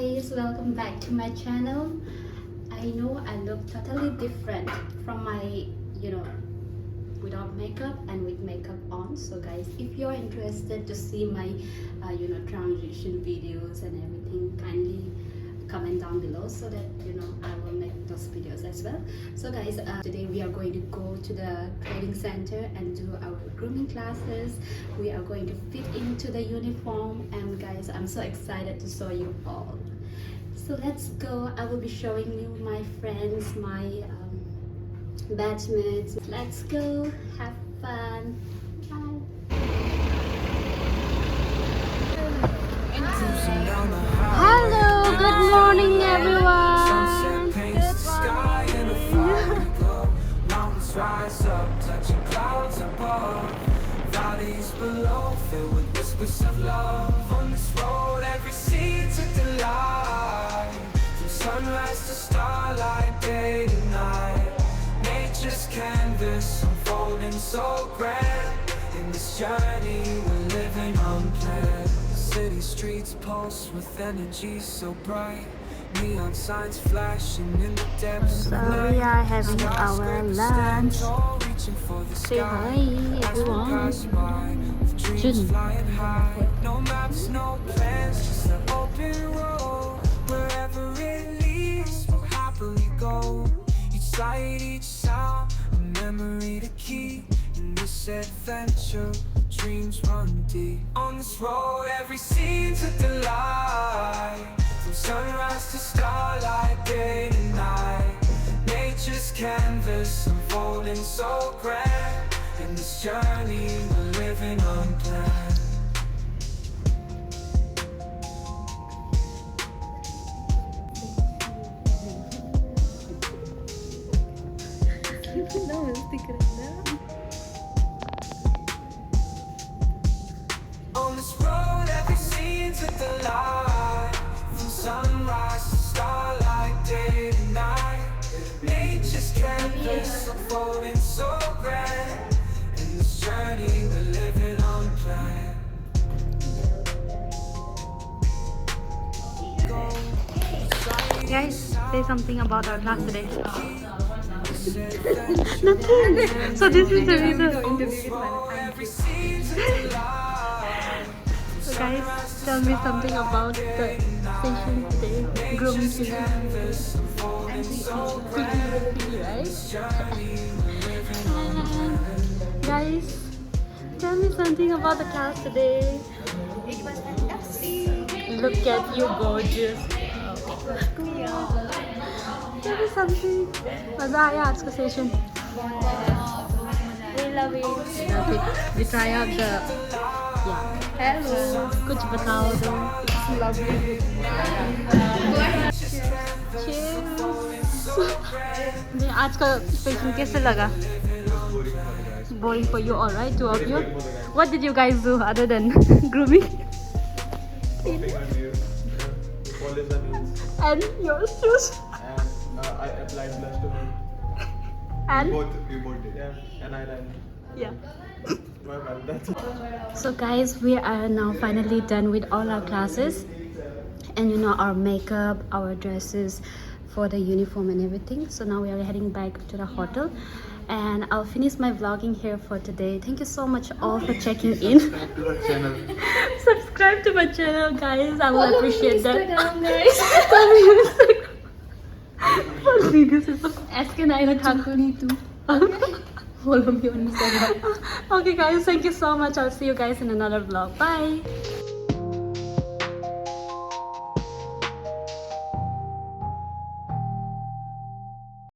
guys, welcome back to my channel. I know I look totally different from my, without makeup and with makeup on. So guys, if you're interested to see my, transition videos and everything, kindly comment down below so that I will make those videos as well. So guys, today we are going to go to the training center and do our grooming classes. We are going to fit into the uniform, and guys, I'm so excited to show you all. So let's go. I will be showing you my friends, my batchmates. Let's go, have fun. Bye. Hello, good morning everyone. Rise up, touching clouds above, valleys below, filled with whispers of love. On this road, every scene took delight, from sunrise to starlight, day to night. Nature's canvas unfolding so grand. In this journey, we're living unplanned. City streets pulse with energy so bright. Neon signs flashing in the depths. So we are having our lunch. Say hi everyone. Jun. No maps, no plans, just an open road. Wherever it leads, we'll happily go. Each sight, each sound, a memory to keep. In this adventure, dreams run deep. On this road, every scene's a delight. From sunrise to starlight, day to night. Nature's canvas unfolding so grand. In this journey, we're living unplanned. On this road, every scene's a delight. From sunrise to starlight, day to night. Nature's canvas unfolding so grand. In this journey, we're living unplanned. Guys, say something about our class today. Nothing. So this is the reason. So guys, tell me something about the session today. Grooming session. Right? And guys, tell me something about the class today. It was fantastic. Look at you, gorgeous. Tell me something. मजा आया आज का session? We love it. We try out the Hello. कुछ बताओ दो. Lovely. आज का session कैसे लगा? Boring for you, all right, two of you. What did you guys do other than grooming? And your shoes. And I applied blush to her. And We both did. Yeah. And I ran. yeah. Well, that's it. So guys, we are now finally done with all our classes, and our makeup, our dresses for the uniform and everything. So now we are heading back to the hotel, and I'll finish my vlogging here for today. Thank you so much all for checking in. Subscribe to the channel. Subscribe to my channel, guys. I will appreciate that. Okay guys, thank you so much. I'll see you guys in another vlog. Bye.